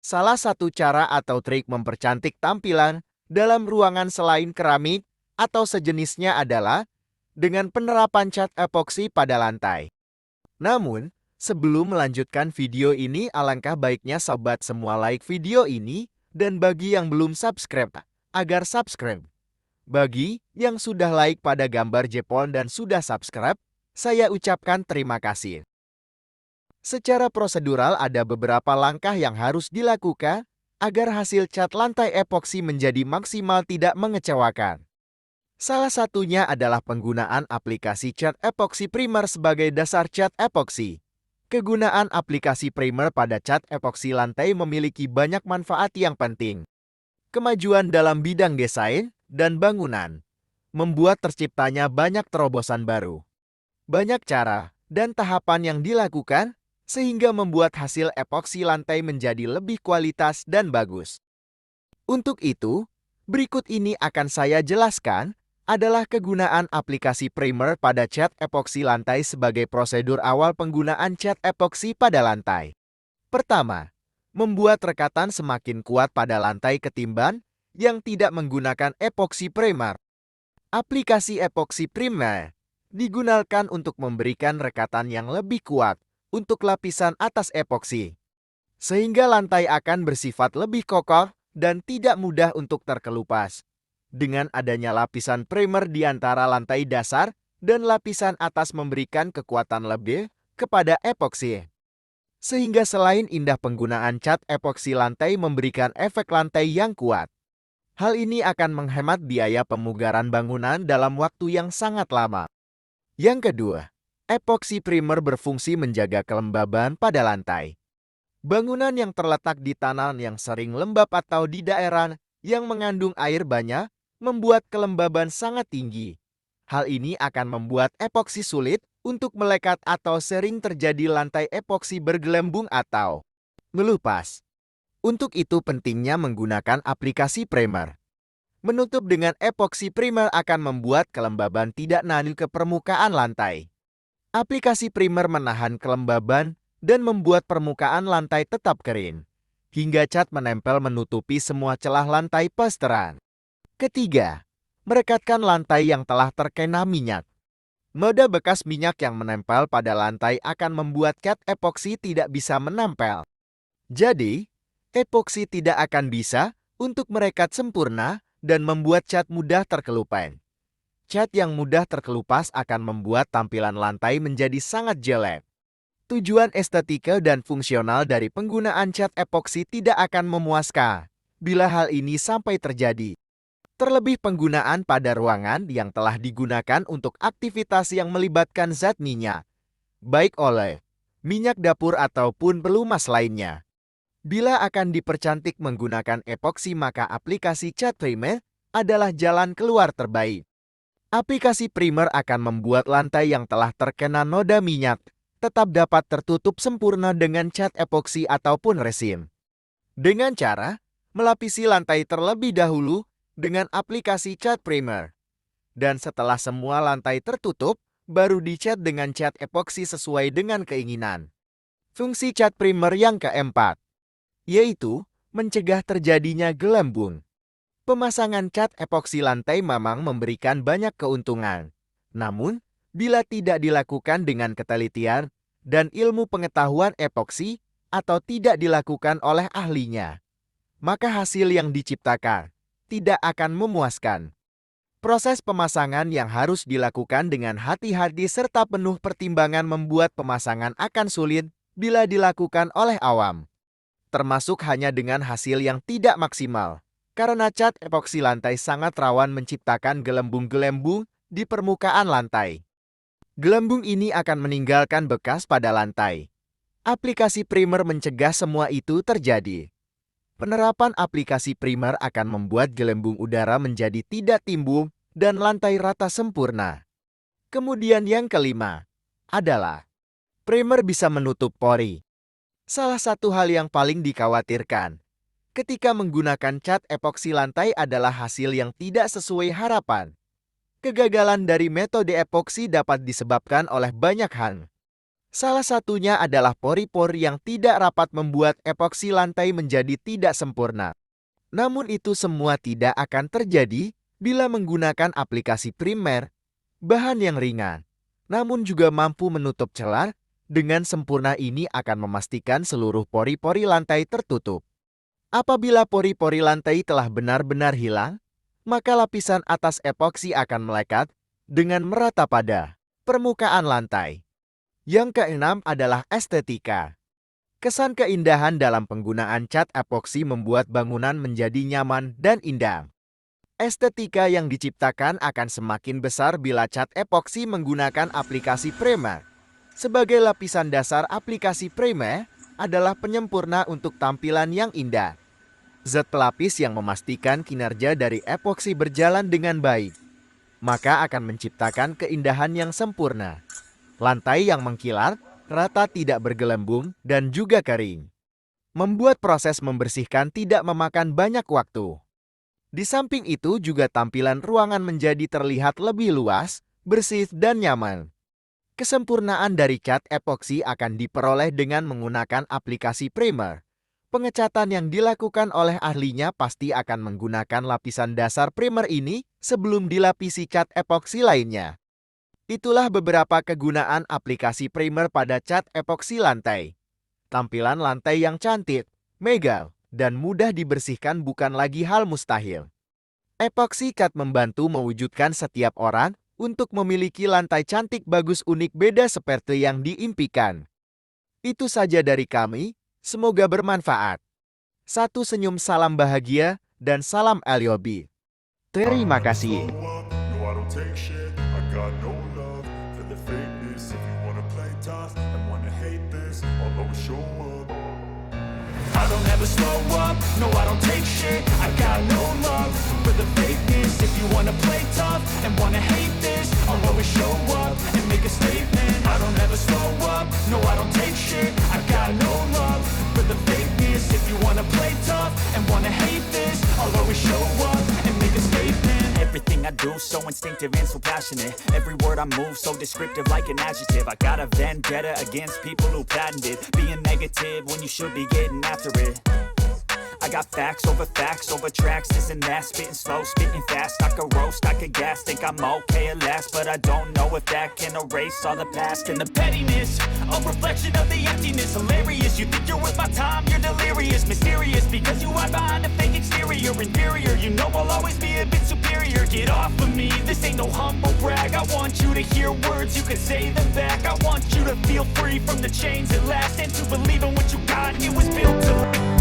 Salah satu cara atau trik mempercantik tampilan dalam ruangan selain keramik atau sejenisnya adalah dengan penerapan cat epoksi pada lantai. Namun, sebelum melanjutkan video ini, alangkah baiknya sobat semua like video ini, dan bagi yang belum subscribe, agar subscribe. Bagi yang sudah like pada gambar Jepon dan sudah subscribe, saya ucapkan terima kasih. Secara prosedural ada beberapa langkah yang harus dilakukan agar hasil cat lantai epoksi menjadi maksimal tidak mengecewakan. Salah satunya adalah penggunaan aplikasi cat epoksi primer sebagai dasar cat epoksi. Kegunaan aplikasi primer pada cat epoksi lantai memiliki banyak manfaat yang penting. Kemajuan dalam bidang desain dan bangunan membuat terciptanya banyak terobosan baru. Banyak cara dan tahapan yang dilakukan sehingga membuat hasil epoksi lantai menjadi lebih kualitas dan bagus. Untuk itu, berikut ini akan saya jelaskan adalah kegunaan aplikasi primer pada cat epoksi lantai sebagai prosedur awal penggunaan cat epoksi pada lantai. Pertama, membuat rekatan semakin kuat pada lantai ketimbang yang tidak menggunakan epoksi primer. Aplikasi epoksi primer digunakan untuk memberikan rekatan yang lebih kuat untuk lapisan atas epoksi, sehingga lantai akan bersifat lebih kokoh dan tidak mudah untuk terkelupas. Dengan adanya lapisan primer di antara lantai dasar dan lapisan atas memberikan kekuatan lebih kepada epoksi. Sehingga selain indah, penggunaan cat epoksi lantai memberikan efek lantai yang kuat. Hal ini akan menghemat biaya pemugaran bangunan dalam waktu yang sangat lama. Yang kedua, epoksi primer berfungsi menjaga kelembaban pada lantai. Bangunan yang terletak di tanah yang sering lembab atau di daerah yang mengandung air banyak membuat kelembaban sangat tinggi. Hal ini akan membuat epoksi sulit untuk melekat atau sering terjadi lantai epoksi bergelembung atau melupas. Untuk itu pentingnya menggunakan aplikasi primer. Menutup dengan epoksi primer akan membuat kelembaban tidak naik ke permukaan lantai. Aplikasi primer menahan kelembaban dan membuat permukaan lantai tetap kering, hingga cat menempel menutupi semua celah lantai plesteran. Ketiga, merekatkan lantai yang telah terkena minyak. Noda bekas minyak yang menempel pada lantai akan membuat cat epoksi tidak bisa menempel. Jadi, epoksi tidak akan bisa untuk merekat sempurna dan membuat cat mudah terkelupas. Cat yang mudah terkelupas akan membuat tampilan lantai menjadi sangat jelek. Tujuan estetika dan fungsional dari penggunaan cat epoksi tidak akan memuaskan bila hal ini sampai terjadi. Terlebih penggunaan pada ruangan yang telah digunakan untuk aktivitas yang melibatkan zat minyak, baik oleh minyak dapur ataupun pelumas lainnya. Bila akan dipercantik menggunakan epoksi, maka aplikasi cat primer adalah jalan keluar terbaik. Aplikasi primer akan membuat lantai yang telah terkena noda minyak tetap dapat tertutup sempurna dengan cat epoksi ataupun resin. Dengan cara melapisi lantai terlebih dahulu dengan aplikasi cat primer. Dan setelah semua lantai tertutup, baru dicat dengan cat epoksi sesuai dengan keinginan. Fungsi cat primer yang keempat, yaitu mencegah terjadinya gelembung. Pemasangan cat epoksi lantai memang memberikan banyak keuntungan. Namun, bila tidak dilakukan dengan ketelitian dan ilmu pengetahuan epoksi atau tidak dilakukan oleh ahlinya, maka hasil yang diciptakan tidak akan memuaskan. Proses pemasangan yang harus dilakukan dengan hati-hati serta penuh pertimbangan membuat pemasangan akan sulit bila dilakukan oleh awam, termasuk hanya dengan hasil yang tidak maksimal, karena cat epoksi lantai sangat rawan menciptakan gelembung-gelembung di permukaan lantai. Gelembung ini akan meninggalkan bekas pada lantai. Aplikasi primer mencegah semua itu terjadi. Penerapan aplikasi primer akan membuat gelembung udara menjadi tidak timbul dan lantai rata sempurna. Kemudian yang kelima adalah primer bisa menutup pori. Salah satu hal yang paling dikhawatirkan ketika menggunakan cat epoksi lantai adalah hasil yang tidak sesuai harapan. Kegagalan dari metode epoksi dapat disebabkan oleh banyak hal. Salah satunya adalah pori-pori yang tidak rapat membuat epoksi lantai menjadi tidak sempurna. Namun itu semua tidak akan terjadi bila menggunakan aplikasi primer, bahan yang ringan, namun juga mampu menutup celah. Dengan sempurna ini akan memastikan seluruh pori-pori lantai tertutup. Apabila pori-pori lantai telah benar-benar hilang, maka lapisan atas epoksi akan melekat dengan merata pada permukaan lantai. Yang keenam adalah estetika. Kesan keindahan dalam penggunaan cat epoksi membuat bangunan menjadi nyaman dan indah. Estetika yang diciptakan akan semakin besar bila cat epoksi menggunakan aplikasi primer. Sebagai lapisan dasar, aplikasi primer adalah penyempurna untuk tampilan yang indah. Zat pelapis yang memastikan kinerja dari epoksi berjalan dengan baik, maka akan menciptakan keindahan yang sempurna. Lantai yang mengkilat, rata, tidak bergelembung, dan juga kering. Membuat proses membersihkan tidak memakan banyak waktu. Di samping itu juga tampilan ruangan menjadi terlihat lebih luas, bersih, dan nyaman. Kesempurnaan dari cat epoksi akan diperoleh dengan menggunakan aplikasi primer. Pengecatan yang dilakukan oleh ahlinya pasti akan menggunakan lapisan dasar primer ini sebelum dilapisi cat epoksi lainnya. Itulah beberapa kegunaan aplikasi primer pada cat epoksi lantai. Tampilan lantai yang cantik, megah, dan mudah dibersihkan bukan lagi hal mustahil. Epoxy cat membantu mewujudkan setiap orang untuk memiliki lantai cantik, bagus, unik, beda seperti yang diimpikan. Itu saja dari kami, semoga bermanfaat. Satu senyum, salam bahagia, dan salam Eliobi. Terima kasih. I don't ever slow up, no I don't take shit. I got no love for the fakeness. If you wanna play tough and wanna hate this, I'll always show up and make a statement. I don't ever slow up, no I don't take shit. I got no love for the fakeness. If you wanna play tough and wanna hate this, I'll always show up and make a statement. Everything I do so instinctive and so passionate. Every word I move so descriptive like an adjective. I got a vendetta against people who patented being negative when you should be getting after it. I got facts over tracks, this and that. Spitting slow, spitting fast. I could roast, I could gas. Think I'm okay at last, but I don't know if that can erase all the past. And the pettiness, a reflection of the emptiness. Hilarious, you think you're worth my time, you're delirious. Mysterious, because you hide behind a fake exterior. Inferior, you know I'll always be a bit superior. Get off of me, this ain't no humble brag. I want you to hear words, you can say them back. I want you to feel free from the chains at last, and to believe in what you got, you was built to